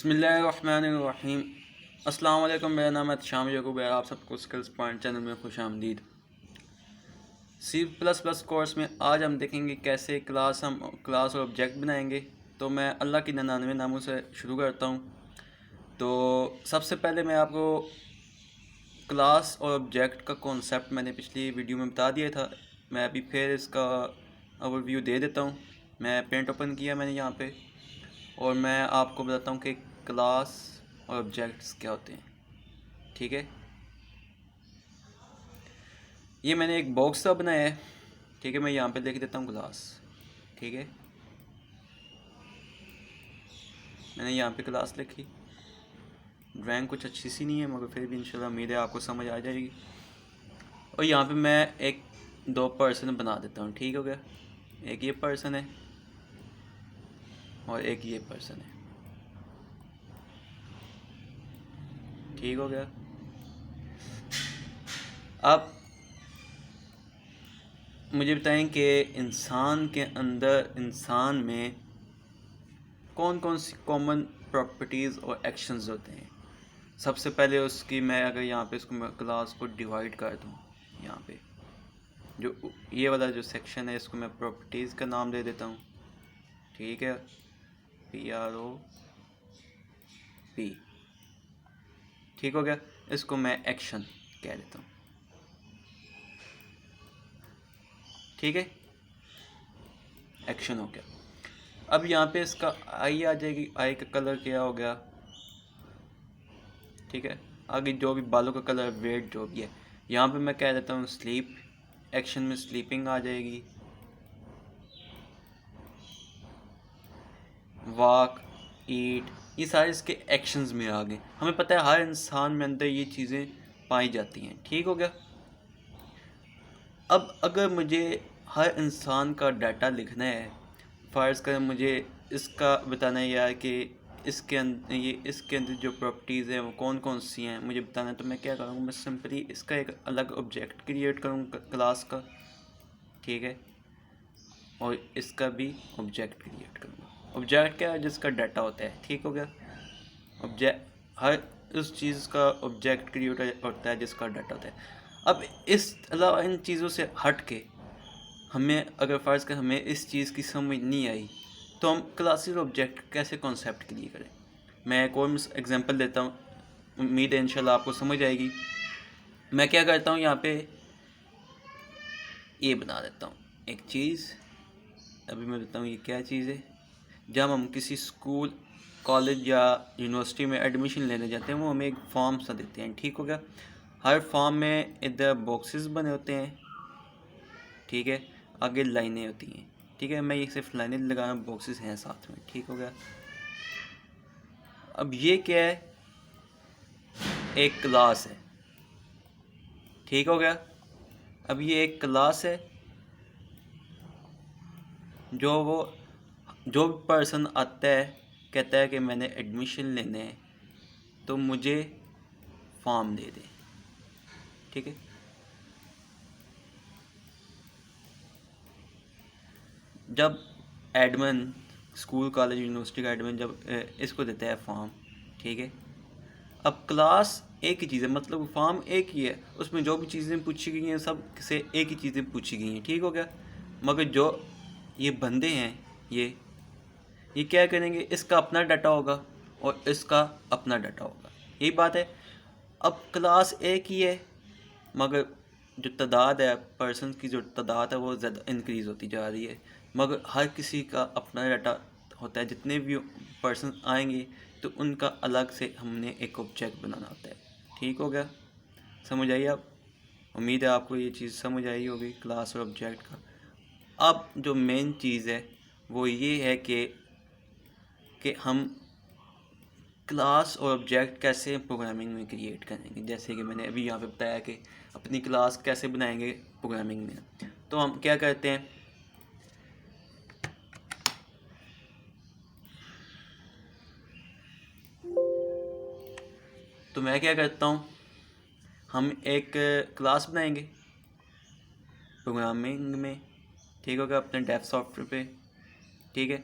बिस्मिल्लाहिर्रहमानिर्रहीम। अस्सलाम वालेकुम। मेरा नाम है शाम यकूब है। आप सबको स्किल्स पॉइंट चैनल में खुश आमदीद। C++ कोर्स में आज हम देखेंगे कैसे क्लास और ऑब्जेक्ट बनाएंगे। तो मैं अल्लाह की 99 नामों से शुरू करता हूँ। तो सबसे पहले मैं आपको क्लास और ऑब्जेक्ट का कॉन्सेप्ट मैंने पिछली वीडियो में बता दिया था। मैं अभी फिर इसका ओवरव्यू दे देता हूँ। मैं पेंट ओपन किया मैंने यहाँ पे, और मैं आपको बताता हूँ कि क्लास और ऑब्जेक्ट्स क्या होते हैं। ठीक है, ये मैंने एक बॉक्स सा बनाया है। ठीक है, मैं यहाँ पे लिख देता हूँ क्लास। ठीक है, मैंने यहाँ पे क्लास लिखी। ड्राइंग कुछ अच्छी सी नहीं है, मगर फिर भी इंशाल्लाह उम्मीद है आपको समझ आ जाएगी। और यहाँ पे मैं एक दो पर्सन बना देता हूँ। ठीक हो गया, एक ये पर्सन है और एक ये पर्सन है। ठीक हो गया। अब मुझे बताएं कि इंसान में कौन कौन सी कॉमन प्रॉपर्टीज़ और एक्शंस होते हैं। सबसे पहले उसकी मैं अगर यहाँ पे इसको मैं क्लास को डिवाइड कर दूँ, यहाँ पे जो ये वाला जो सेक्शन है इसको मैं प्रॉपर्टीज़ का नाम दे देता हूँ। ठीक है, PROP। ठीक हो गया। इसको मैं एक्शन कह देता हूँ। ठीक है, एक्शन हो गया। अब यहाँ पे इसका आई आ जाएगी। आई का कलर क्या हो गया। ठीक है, आगे जो भी बालों का कलर, वेट जो भी है, यहाँ पे मैं कह देता हूँ स्लीप। एक्शन में स्लीपिंग आ जाएगी। वॉक, ईट, ये सारे इसके एक्शंस में आ गए। हमें पता है हर इंसान में अंदर ये चीज़ें पाई जाती हैं। ठीक हो गया। अब अगर मुझे हर इंसान का डाटा लिखना है, फ़र्ज़ करें मुझे इसका बताना है यार कि इसके अंदर जो प्रॉपर्टीज़ हैं वो कौन कौन सी हैं मुझे बताना है। तो मैं क्या करूँगा, मैं सिंपली इसका एक अलग ऑब्जेक्ट क्रिएट करूँगा क्लास का। ठीक है, और इसका भी ऑब्जेक्ट क्रिएट करूँगा। ऑब्जेक्ट क्या है, जिसका डाटा होता है। ठीक हो गया। ऑब्जेक्ट हर उस चीज़ का ऑब्जेक्ट क्रिएट होता है जिसका डाटा होता है। अब इस अलावा इन चीज़ों से हट के हमें अगर फ़र्ज़ कर हमें इस चीज़ की समझ नहीं आई, तो हम क्लासेस ऑब्जेक्ट कैसे कॉन्सेप्ट क्रिएट करें। मैं एक और एग्जांपल देता हूँ, उम्मीद है इंशाल्लाह आपको समझ आएगी। मैं क्या करता हूँ, यहाँ पे ये बना देता हूँ एक चीज़। अभी मैं बताता हूँ ये क्या चीज़ है। जब हम किसी स्कूल, कॉलेज या यूनिवर्सिटी में एडमिशन लेने जाते हैं, वो हमें एक फॉर्म सा देते हैं। ठीक हो गया। हर फॉर्म में इधर बॉक्सेस बने होते हैं। ठीक है, आगे लाइनें होती हैं। ठीक है, मैं ये सिर्फ लाइनें लगा रहा हूँ, बॉक्सेस हैं साथ में। ठीक हो गया। अब ये क्या है, एक क्लास है। ठीक हो गया। अब ये एक क्लास है, जो भी पर्सन आता है कहता है कि मैंने एडमिशन लेने है, तो मुझे फॉर्म दे दे। ठीक है, जब एडमिन, स्कूल कॉलेज यूनिवर्सिटी का एडमिन जब इसको देता है फॉर्म। ठीक है, अब क्लास एक ही चीज़ है, मतलब फॉर्म एक ही है, उसमें जो भी चीज़ें पूछी गई हैं सब से एक ही चीज़ें पूछी गई हैं। ठीक हो गया। मगर जो ये बंदे हैं, ये क्या करेंगे, इसका अपना डाटा होगा और इसका अपना डाटा होगा। यही बात है। अब क्लास एक ही है, मगर जो तादाद है, पर्सन की जो तादाद है वो ज़्यादा इंक्रीज़ होती जा रही है। मगर हर किसी का अपना डाटा होता है। जितने भी पर्सन आएंगे तो उनका अलग से हमने एक ऑब्जेक्ट बनाना होता है। ठीक हो गया, समझ आई आप। उम्मीद है आपको ये चीज़ समझ आई होगी क्लास और ऑब्जेक्ट का। अब जो मेन चीज़ है वो ये है कि हम क्लास और ऑब्जेक्ट कैसे प्रोग्रामिंग में क्रिएट करेंगे। जैसे कि मैंने अभी यहाँ पे बताया कि अपनी क्लास कैसे बनाएंगे प्रोग्रामिंग में। तो हम क्या करते हैं, तो मैं क्या करता हूँ, हम एक क्लास बनाएंगे प्रोग्रामिंग में। ठीक होगा, अपने डेव सॉफ्टवेयर पे। ठीक है,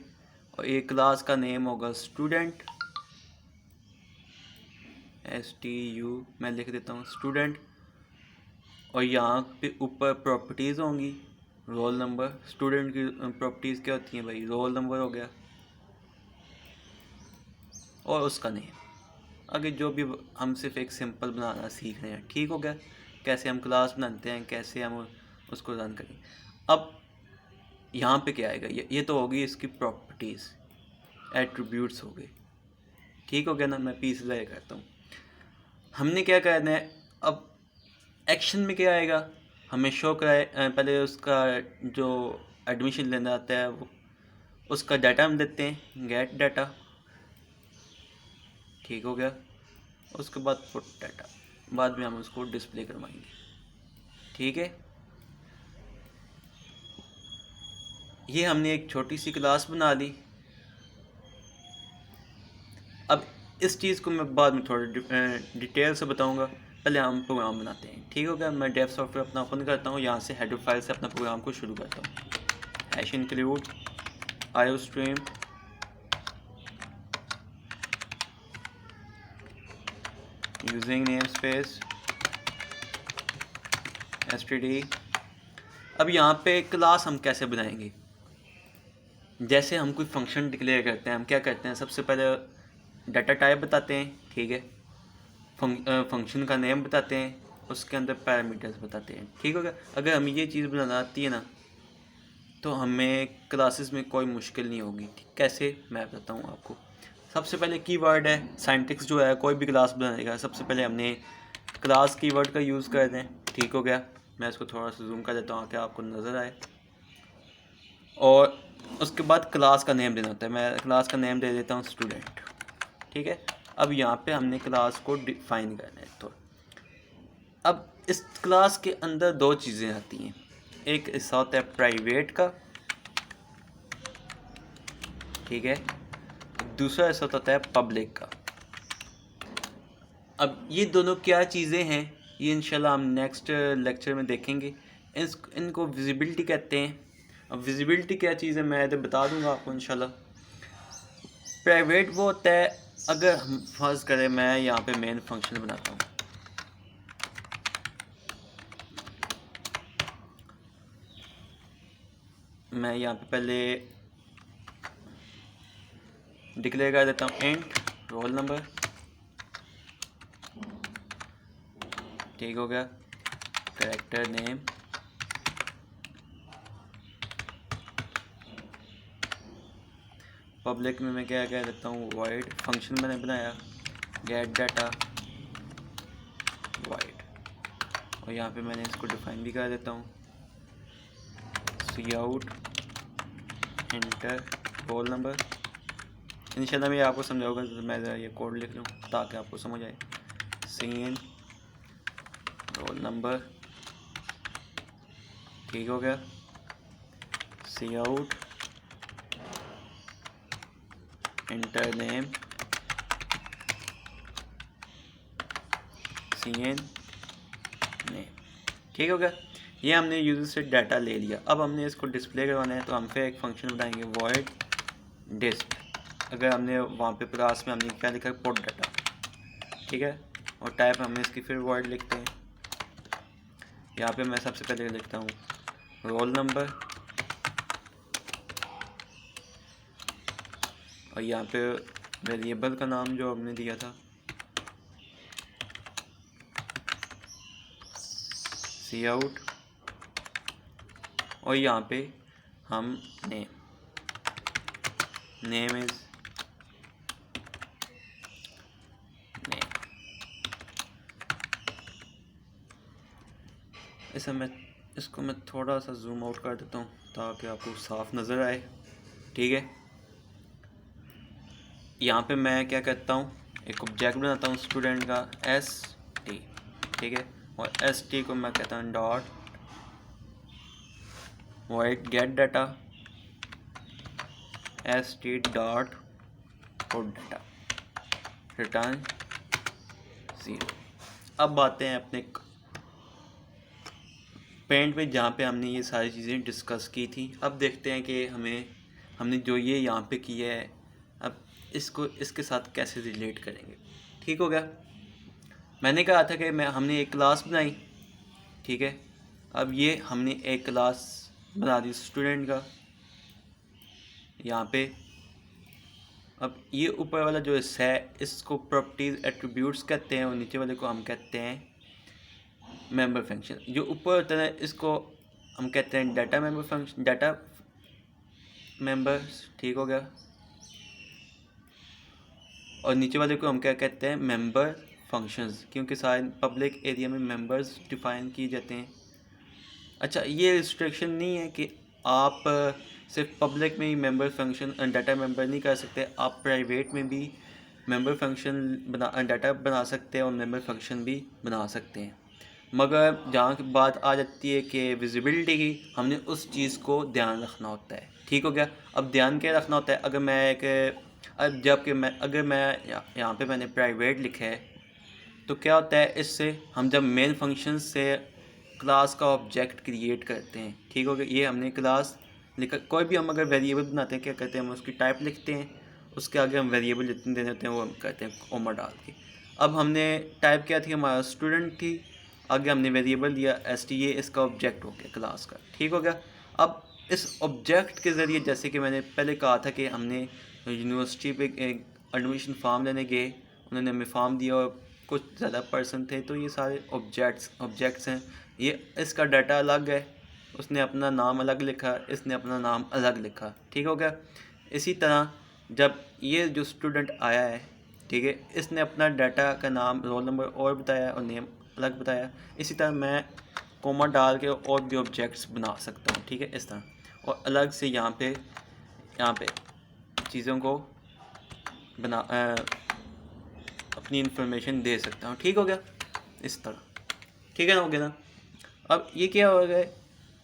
और एक क्लास का नेम होगा स्टूडेंट। STU मैं लिख देता हूँ स्टूडेंट, और यहाँ पे ऊपर प्रॉपर्टीज़ होंगी, रोल नंबर। स्टूडेंट की प्रॉपर्टीज़ क्या होती हैं भाई? रोल नंबर हो गया और उसका नेम। आगे जो भी हम सिर्फ एक सिंपल बनाना सीख रहे हैं, ठीक हो गया? कैसे हम क्लास बनाते हैं, कैसे हम उसको रन करें। अब यहाँ पे क्या आएगा? ये तो होगी इसकी प्रॉपर्टीज़, एट्रीब्यूट्स हो गए, ठीक हो गया ना? मैं पीस लाया करता हूँ। हमने क्या करना है अब? एक्शन में क्या आएगा? हमें शो कराए पहले उसका जो एडमिशन लेना आता है वो उसका डाटा हम देते हैं, गेट डाटा, ठीक हो गया? उसके बाद पुट डाटा, बाद में हम उसको डिस्प्ले करवाएंगे, ठीक है? ये हमने एक छोटी सी क्लास बना ली। अब इस चीज़ को मैं बाद में थोड़ा डिटेल से बताऊंगा, पहले हम प्रोग्राम बनाते हैं, ठीक हो गया? मैं डेव सॉफ्टवेयर अपना ओपन करता हूँ, यहाँ से हेडर फाइल से अपना प्रोग्राम को शुरू करता हूँ। Hash include iostream using name space std। अब यहाँ पे क्लास हम कैसे बनाएंगे? जैसे हम कोई फंक्शन डिक्लेयर करते हैं, हम क्या करते हैं? सबसे पहले डाटा टाइप बताते हैं, ठीक है? फंक्शन का नेम बताते हैं, उसके अंदर पैरामीटर्स बताते हैं, ठीक हो गया? अगर हमें ये चीज़ बनाना आती है ना, तो हमें क्लासेस में कोई मुश्किल नहीं होगी, ठीक? कैसे मैं बताता हूँ आपको। सबसे पहले कीवर्ड है, साइंटिक्स जो है कोई भी क्लास बनाएगा, सबसे पहले हमने क्लास कीवर्ड का यूज़ कर दें, ठीक हो गया? मैं इसको थोड़ा सा जूम कर देता हूँ ताकि आपको नज़र आए। और उसके बाद क्लास का नेम देना होता है, मैं क्लास का नेम दे देता हूँ स्टूडेंट, ठीक है? अब यहाँ पे हमने क्लास को डिफाइन करना है। तो अब इस क्लास के अंदर दो चीज़ें आती हैं, एक हिस्सा होता है प्राइवेट का, ठीक है? दूसरा हिस्सा होता है पब्लिक का। अब ये दोनों क्या चीज़ें हैं, ये इंशाल्लाह हम नेक्स्ट लेक्चर में देखेंगे। इनको विजिबिलिटी कहते हैं। अब विजिबिलिटी क्या चीज़ है मैं तो बता दूंगा आपको इंशाल्लाह। प्राइवेट वो होता है, अगर हम फर्ज करें मैं यहाँ पे मेन फंक्शन बनाता हूँ, मैं यहाँ पे पहले डिक्लेयर कर देता हूँ इंट रोल नंबर, ठीक हो गया? कैरेक्टर नेम, पब्लिक में मैं क्या कह देता हूँ वॉइड, फंक्शन मैंने बनाया गेट डाटा वॉइड, और यहाँ पे मैंने इसको डिफाइन भी कर देता हूँ सी आउट इंटर रोल नंबर। इंशाल्लाह मैं आपको समझाऊंगा, तो मैं ये कोड लिख लूँ ताकि आपको समझ आए। सी इन रोल नंबर, ठीक हो गया? C out enter name C N name, ठीक हो गया? ये हमने यूज़र से डाटा ले लिया। अब हमने इसको डिस्प्ले करवाना है, तो हम फिर एक फंक्शन बनाएंगे वॉइड डिस्प। अगर हमने वहाँ पे क्लास में हमने क्या लिखा है पुट डाटा, ठीक है? और टाइप हम इसकी फिर वॉइड लिखते हैं। यहाँ पे मैं सबसे पहले लिखता हूँ रोल नंबर, और यहाँ पे वेरिएबल का नाम जो हमने दिया था सी आउट, और यहाँ पे हम नेम इज नेम। इसको मैं थोड़ा सा जूम आउट कर देता हूँ ताकि आपको साफ नज़र आए, ठीक है? यहाँ पे मैं क्या करता हूँ, एक ऑब्जेक्ट बनाता हूँ स्टूडेंट का ST, ठीक है? और ST को मैं कहता हूँ dot void gate data ST dot put data return 0। अब आते हैं अपने पेंट में जहाँ पे हमने ये सारी चीज़ें डिस्कस की थी। अब देखते हैं कि हमने जो ये यहाँ पे किया है, अब इसको इसके साथ कैसे रिलेट करेंगे, ठीक हो गया? मैंने कहा था कि हमने एक क्लास बनाई, ठीक है। अब ये हमने एक क्लास बना दी स्टूडेंट का यहाँ पे। अब ये ऊपर वाला जो हिस्सा है इसको प्रॉपर्टीज एट्रीब्यूट्स कहते हैं और नीचे वाले को हम कहते हैं मेंबर फंक्शन। जो ऊपर होता है इसको हम कहते हैं data member function, data members, ठीक हो गया। और नीचे वाले को हम क्या कहते हैं, मेंबर फंक्शंस, क्योंकि सारे पब्लिक एरिया में मेंबर्स डिफाइन किए जाते हैं। अच्छा, ये रिस्ट्रिक्शन नहीं है कि आप सिर्फ पब्लिक में ही मेंबर फंक्शन डाटा मेंबर नहीं कर सकते, आप प्राइवेट में भी मेंबर फंक्शन डाटा बना सकते हैं और मेंबर फंक्शन भी बना सकते हैं। मगर जहाँ की बात आ जाती है कि विजिबिलिटी की, हमने उस चीज़ को ध्यान रखना होता है, ठीक हो गया। अब ध्यान क्या रखना होता है, अगर मैं यहाँ पे मैंने प्राइवेट लिखा है तो क्या होता है, इससे हम जब मेन फंक्शन से क्लास का ऑब्जेक्ट क्रिएट करते हैं, ठीक हो गया। ये हमने क्लास लिखा, कोई भी हम अगर वेरिएबल बनाते हैं क्या करते हैं, हम उसकी टाइप लिखते हैं, उसके आगे हम वेरिएबल जितने देने होते हैं वो हम करते हैं कोमा डाल के। अब हमने टाइप किया थी, हमारा स्टूडेंट थी, आगे हमने वेरिएबल दिया STA, इसका ऑब्जेक्ट हो गया क्लास का, ठीक हो गया। अब इस ऑब्जेक्ट के ज़रिए, जैसे कि मैंने पहले कहा था कि हमने यूनिवर्सिटी पे एक एडमिशन फॉर्म लेने गए, उन्होंने हमें फॉर्म दिया और कुछ ज़्यादा पर्सन थे, तो ये सारे ऑब्जेक्ट्स हैं। ये इसका डाटा अलग है, उसने अपना नाम अलग लिखा, इसने अपना नाम अलग लिखा, ठीक हो गया। इसी तरह जब ये जो स्टूडेंट आया है, ठीक है, इसने अपना डाटा का नाम, रोल नंबर और बताया और नेम अलग बताया। इसी तरह मैं कोमा डाल के और भी ऑब्जेक्ट्स बना सकता हूँ, ठीक है, इस तरह। और अलग से यहाँ पे चीज़ों को अपनी इंफॉर्मेशन दे सकता हूँ, ठीक हो गया, इस तरह, ठीक है ना, हो गया ना। अब ये क्या हो गया,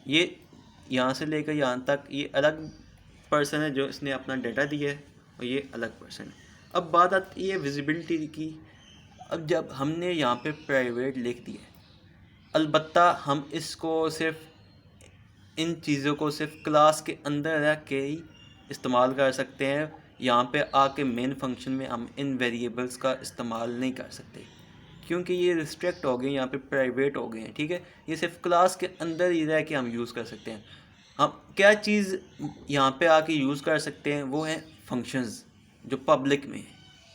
ये यहाँ से लेकर यहाँ तक ये अलग पर्सन है जो इसने अपना डाटा दिया है और ये अलग पर्सन है। अब बात आती है विजिबिलिटी की। अब जब हमने यहाँ पे प्राइवेट लिख दिया, अलबत्ता हम इसको सिर्फ इन चीज़ों को सिर्फ क्लास के अंदर रख के ही इस्तेमाल कर सकते हैं। यहाँ पे आके मेन फंक्शन में हम इन वेरिएबल्स का इस्तेमाल नहीं कर सकते, क्योंकि ये रिस्ट्रिक्ट हो गए, यहाँ पे प्राइवेट हो गए हैं, ठीक है। ये सिर्फ क्लास के अंदर ही रह के हम यूज़ कर सकते हैं। हम क्या चीज़ यहाँ पे आके यूज़ कर सकते हैं, वो है फंक्शंस जो पब्लिक में है,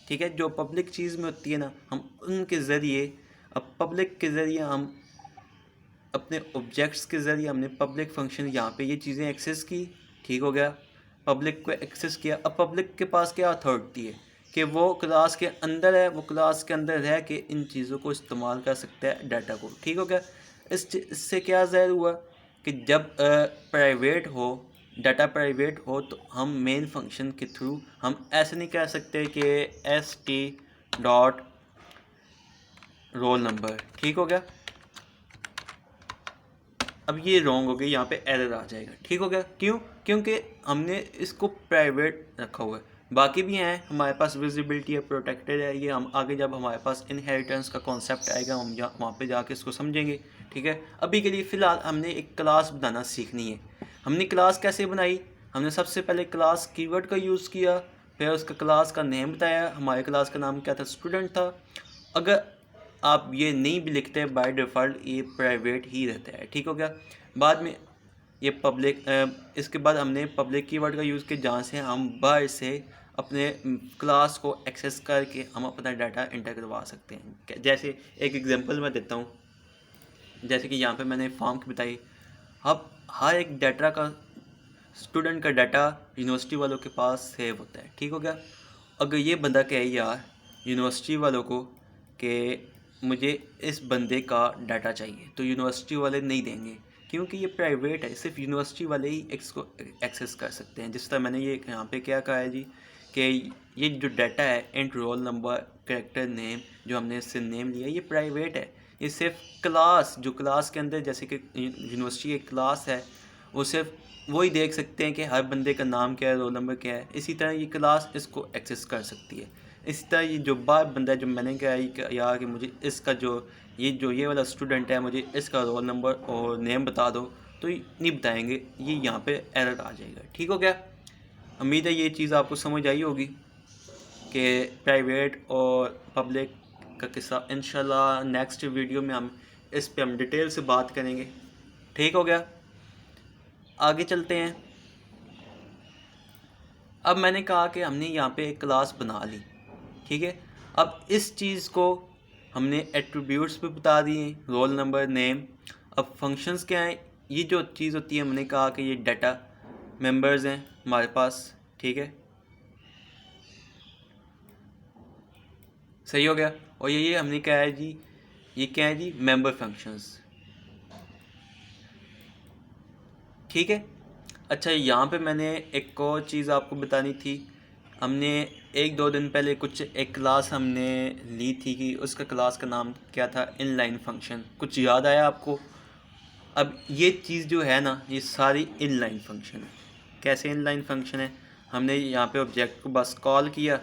ठीक है। जो पब्लिक चीज़ में होती है ना, हम उनके ज़रिए, अब पब्लिक के ज़रिए हम अपने ऑब्जेक्ट्स के ज़रिए हमने पब्लिक फंक्शन यहाँ पे ये चीज़ें एक्सेस की, ठीक हो गया, पब्लिक को एक्सेस किया। अब पब्लिक के पास क्या अथॉरिटी है कि वो क्लास के अंदर है, वो क्लास के अंदर रह के इन चीज़ों को इस्तेमाल कर सकता है, डाटा को, ठीक हो गया। इससे क्या ज़ाहिर हुआ कि जब प्राइवेट हो, डाटा प्राइवेट हो, तो हम मेन फंक्शन के थ्रू हम ऐसे नहीं कह सकते कि ST डॉट रोल नंबर, ठीक हो गया। अब ये रॉन्ग हो गया, यहाँ पे एरर आ जाएगा, ठीक हो गया। क्यों? क्योंकि हमने इसको प्राइवेट रखा हुआ है। बाकी भी हैं, हमारे पास विजिबिलिटी है, प्रोटेक्टेड है, ये हम आगे जब हमारे पास इनहेरिटेंस का कॉन्सेप्ट आएगा हम वहाँ पे जाके इसको समझेंगे, ठीक है। अभी के लिए फ़िलहाल हमने एक क्लास बनाना सीखनी है। हमने क्लास कैसे बनाई, हमने सबसे पहले क्लास कीवर्ड का यूज़ किया, फिर उसका क्लास का नेम बताया, हमारे क्लास का नाम क्या था, स्टूडेंट था। अगर आप ये नहीं भी लिखते हैं, बाय डिफ़ॉल्ट ये प्राइवेट ही रहता है, ठीक हो गया। बाद में ये पब्लिक, इसके बाद हमने पब्लिक कीवर्ड का यूज़ किया, जहाँ से हम बाहर से अपने क्लास को एक्सेस करके हम अपना डाटा इंटर करवा सकते हैं। जैसे एक एग्जांपल मैं देता हूँ, जैसे कि यहाँ पे मैंने फॉर्म की बताई। अब हर एक डाटा का, स्टूडेंट का डाटा यूनिवर्सिटी वालों के पास सेव होता है, ठीक हो गया। अगर ये बंदा कहे यार यूनिवर्सिटी वालों को कि मुझे इस बंदे का डाटा चाहिए, तो यूनिवर्सिटी वाले नहीं देंगे, क्योंकि ये प्राइवेट है, सिर्फ यूनिवर्सिटी वाले ही इसको एक्सेस कर सकते हैं। जिस तरह मैंने ये यहाँ पे क्या कहा है जी, कि ये जो डाटा है, int roll number character name, जो हमने इससे नेम लिया, ये प्राइवेट है। ये सिर्फ क्लास, जो क्लास के अंदर, जैसे कि यूनिवर्सिटी की क्लास है, वो सिर्फ वही देख सकते हैं कि हर बंदे का नाम क्या है, रोल नंबर क्या है। इसी तरह ये क्लास इसको एक्सेस कर सकती है। इसी तरह ये जो बार बंदा है, जो मैंने कहा यार कि मुझे इसका ये वाला स्टूडेंट है, मुझे इसका रोल नंबर और नेम बता दो, तो ये नहीं बताएंगे, ये यहाँ पे एरर आ जाएगा, ठीक हो गया। उम्मीद है ये चीज़ आपको समझ आई होगी कि प्राइवेट और पब्लिक का किस्सा इंशाल्लाह नेक्स्ट वीडियो में इस पे हम डिटेल से बात करेंगे। ठीक हो गया, आगे चलते हैं। अब मैंने कहा कि हमने यहाँ पे एक क्लास बना ली, ठीक है। अब इस चीज़ को हमने एट्रीब्यूट्स पे बता दिए, रोल नंबर, नेम। अब फंक्शंस क्या हैं, ये जो चीज़ होती है हमने कहा कि ये डाटा मेंबर्स हैं हमारे पास, ठीक है, सही हो गया। और ये हमने क्या है जी, ये क्या है जी, मेंबर फंक्शंस, ठीक है। अच्छा, यहाँ पे मैंने एक और चीज़ आपको बतानी थी। हमने 1-2 दिन पहले एक क्लास हमने ली थी कि उसका क्लास का नाम क्या था, इनलाइन फंक्शन। कुछ याद आया आपको? अब ये चीज़ जो है ना, ये सारी इनलाइन फंक्शन है। कैसे इनलाइन फंक्शन है, हमने यहाँ पे ऑब्जेक्ट को बस कॉल किया,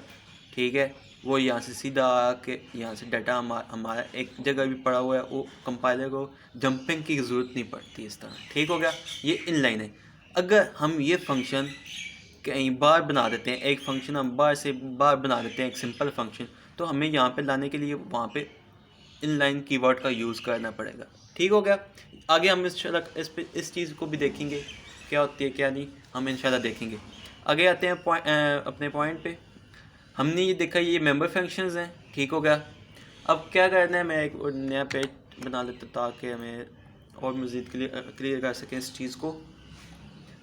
ठीक है, वो यहाँ से सीधा आके यहाँ से डाटा हमारा एक जगह भी पड़ा हुआ है, वो कंपाइलर को जंपिंग की ज़रूरत नहीं पड़ती इस तरह। ठीक हो गया, ये इनलाइन है। अगर हम ये फंक्शन कई बार बना देते हैं, एक फंक्शन हम बार बना देते हैं, एक सिंपल फंक्शन, तो हमें यहाँ पे लाने के लिए वहाँ पे इनलाइन कीवर्ड का यूज़ करना पड़ेगा। ठीक हो गया, आगे हम इस चीज़ को भी देखेंगे क्या होती है क्या नहीं, हम इंशाल्लाह देखेंगे। आगे आते हैं अपने पॉइंट पे। हमने ये देखा ये मेंबर फंक्शंस हैं, ठीक हो गया। अब क्या करना है, मैं एक नया पेज बना लेता ताकि हमें और मज़ीद क्लियर कर सकें इस चीज़ को।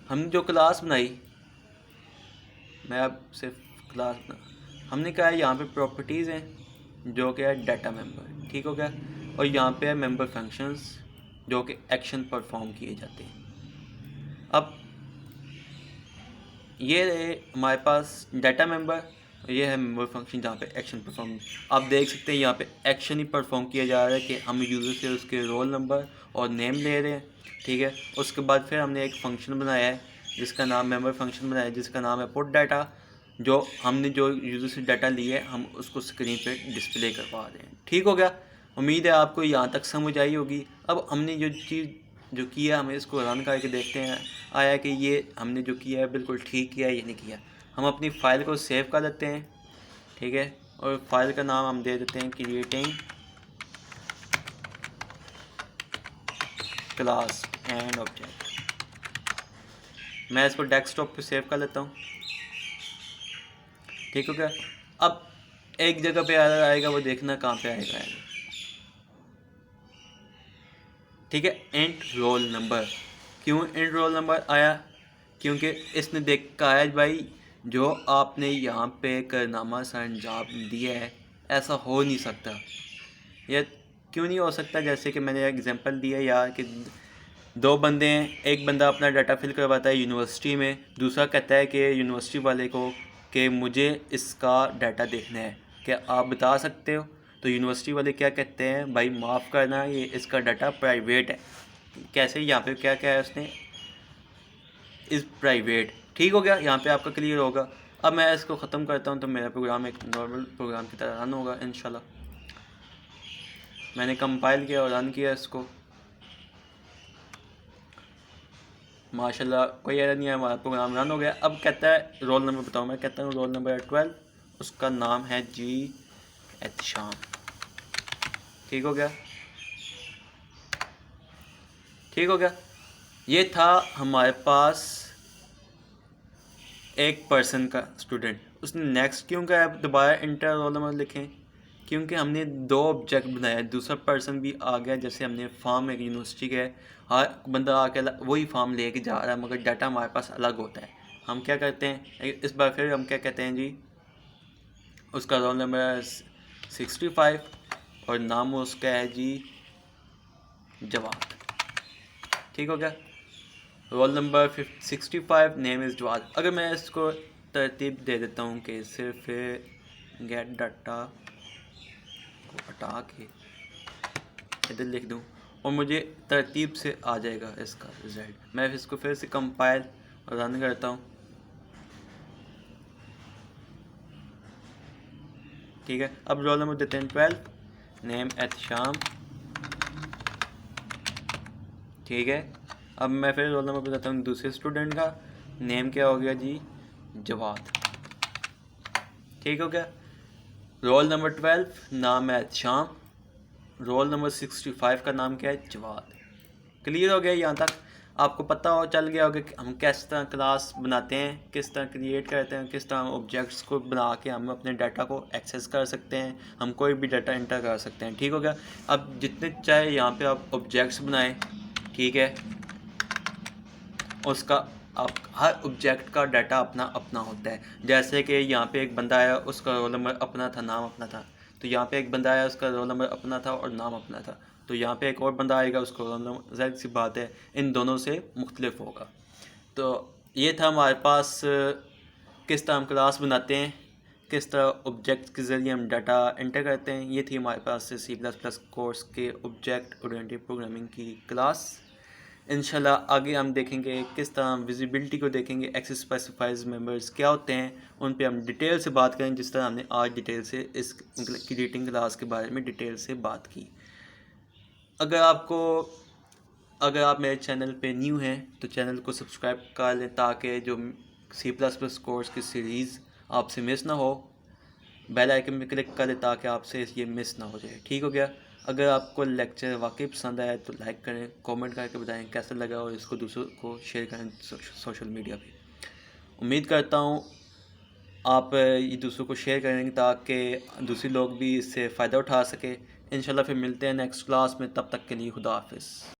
हमने जो क्लास बनाई, मैं अब सिर्फ क्लास हमने कहा है यहाँ पे प्रॉपर्टीज़ हैं जो कि है डाटा मेंबर, ठीक हो गया। और यहाँ पे है मेंबर फंक्शंस जो कि एक्शन परफॉर्म किए जाते हैं। अब ये हमारे पास डाटा मेंबर, ये है मेंबर फंक्शन जहाँ पे एक्शन परफॉर्म। आप देख सकते हैं यहाँ पे एक्शन ही परफॉर्म किया जा रहा है कि हम यूज़र से उसके रोल नंबर और नेम ले रहे हैं, ठीक है। उसके बाद फिर हमने एक फ़ंक्शन बनाया है जिसका नाम मेंबर फंक्शन बनाया है, जिसका नाम है पुट डाटा। जो हमने जो यूज़र से डाटा लिए हम उसको स्क्रीन पे डिस्प्ले करवा रहे हैं। ठीक हो गया, उम्मीद है आपको यहाँ तक समझ आई होगी। अब हमने जो चीज़ जो किया, हमें इसको रन करके देखते हैं आया कि ये हमने जो किया है बिल्कुल ठीक किया है या नहीं किया। हम अपनी फ़ाइल को सेव कर लेते हैं, ठीक है, और फाइल का नाम हम दे देते हैं क्रिएटिंग क्लास एंड ऑब्जेक्ट। मैं इसको डेस्कटॉप पे सेव कर लेता हूँ, ठीक हो गया। अब एक जगह पे आएगा, वो देखना कहाँ पे आएगा, ठीक है। इंट रोल नंबर, क्यों इंट रोल नंबर आया, क्योंकि इसने देखा है भाई जो आपने यहाँ पे करनामा सा अंजाम दिया है ऐसा हो नहीं सकता। यह क्यों नहीं हो सकता, जैसे कि मैंने एग्जांपल दिया यार कि 2 बंदे हैं, एक बंदा अपना डाटा फिल करवाता है यूनिवर्सिटी में, दूसरा कहता है कि यूनिवर्सिटी वाले को कि मुझे इसका डाटा देखना है, क्या आप बता सकते हो? तो यूनिवर्सिटी वाले क्या कहते हैं, भाई माफ़ करना, ये इसका डाटा प्राइवेट है। कैसे, यहाँ पे क्या क्या है उसने, इज़ प्राइवेट। ठीक हो गया, यहाँ पे आपका क्लियर होगा। अब मैं इसको ख़त्म करता हूँ तो मेरा प्रोग्राम एक नॉर्मल प्रोग्राम की तरह रन होगा इंशाल्लाह। मैंने कंपाइल किया और रन किया इसको, माशाल्लाह कोई एरर नहीं है, हमारा प्रोग्राम रन हो गया। अब कहता है रोल नंबर बताओ, मैं कहता हूँ रोल नंबर है 12, उसका नाम है जी एहतशाम। ठीक हो गया, ठीक हो गया। ये था हमारे पास एक पर्सन का स्टूडेंट, उसने नेक्स्ट क्यों कहा दोबारा इंटर रोल नंबर लिखें, क्योंकि हमने 2 ऑब्जेक्ट बनाया, दूसरा पर्सन भी आ गया। जैसे हमने फॉर्म एक यूनिवर्सिटी के हर बंदा आके वही फॉर्म लेके जा रहा है, मगर डाटा हमारे पास अलग होता है। हम क्या करते हैं इस बार, फिर हम क्या कहते हैं जी, उसका रोल नंबर है 65 और नाम उसका है जी जवाद। ठीक हो गया, roll number 65, name is Jawad. अगर मैं इसको तरतीब दे देता हूँ कि सिर्फ गेट डाटा को हटा के इधर लिख दूँ और मुझे तरतीब से आ जाएगा इसका रिज़ल्ट। मैं इसको फिर से कंपाइल और रन करता हूँ, ठीक है। अब रोल नंबर देते हैं 12, नेम एहतशाम, ठीक है। अब मैं फिर रोल नंबर बताता हूँ दूसरे स्टूडेंट का, नेम क्या हो गया जी जवाद। ठीक हो गया, रोल नंबर 12 नाम है शाम, रोल नंबर 65 का नाम क्या है? जवाद। क्लियर हो गया यहाँ तक? आपको पता हो चल गया होगा कि हम किस तरह क्लास बनाते हैं, किस तरह क्रिएट करते हैं, किस तरह ऑब्जेक्ट्स को बना के हम अपने डाटा को एक्सेस कर सकते हैं, हम कोई भी डाटा इंटर कर सकते हैं। ठीक हो गया? अब जितने चाहे यहाँ पे आप ऑब्जेक्ट्स बनाएं, ठीक है, उसका आप हर ऑब्जेक्ट का डाटा अपना अपना होता है। जैसे कि यहाँ पे एक बंदा आया, उसका रोल नंबर अपना था, नाम अपना था, तो यहाँ पे एक बंदा आया, उसका रोल नंबर अपना था और नाम अपना था, तो यहाँ पे एक और बंदा आएगा, उसका रोल नंबर, ज़ाहिर सी बात है इन दोनों से मुख्तलिफ होगा। तो ये था हमारे पास किस तरह हम क्लास बनाते हैं, किस तरह ऑब्जेक्ट के ज़रिए हम डाटा एंटर करते हैं। ये थी हमारे पास C++ कोर्स के ऑब्जेक्ट ओरिएंटेड प्रोग्रामिंग की क्लास। इंशाल्लाह आगे हम देखेंगे किस तरह विजिबिलिटी को देखेंगे, एक्सेस स्पेसिफाइज मेंबर्स क्या होते हैं, उन पे हम डिटेल से बात करें, जिस तरह हमने आज डिटेल से इस क्रिएटिंग क्लास के बारे में डिटेल से बात की। अगर आप मेरे चैनल पे न्यू हैं तो चैनल को सब्सक्राइब कर लें, ताकि जो C++ कोर्स की सीरीज़ आपसे मिस ना हो। बेल आइकन में क्लिक करें ताकि आपसे ये मिस ना हो जाए। ठीक हो गया? अगर आपको लेक्चर वाकई पसंद आया तो लाइक करें, कमेंट करके बताएं कैसा लगा, और इसको दूसरों को शेयर करें सोशल मीडिया पे। उम्मीद करता हूँ आप ये दूसरों को शेयर करेंगे ताकि दूसरे लोग भी इससे फ़ायदा उठा सके। इंशाल्लाह फिर मिलते हैं नेक्स्ट क्लास में, तब तक के लिए खुदा हाफिज़।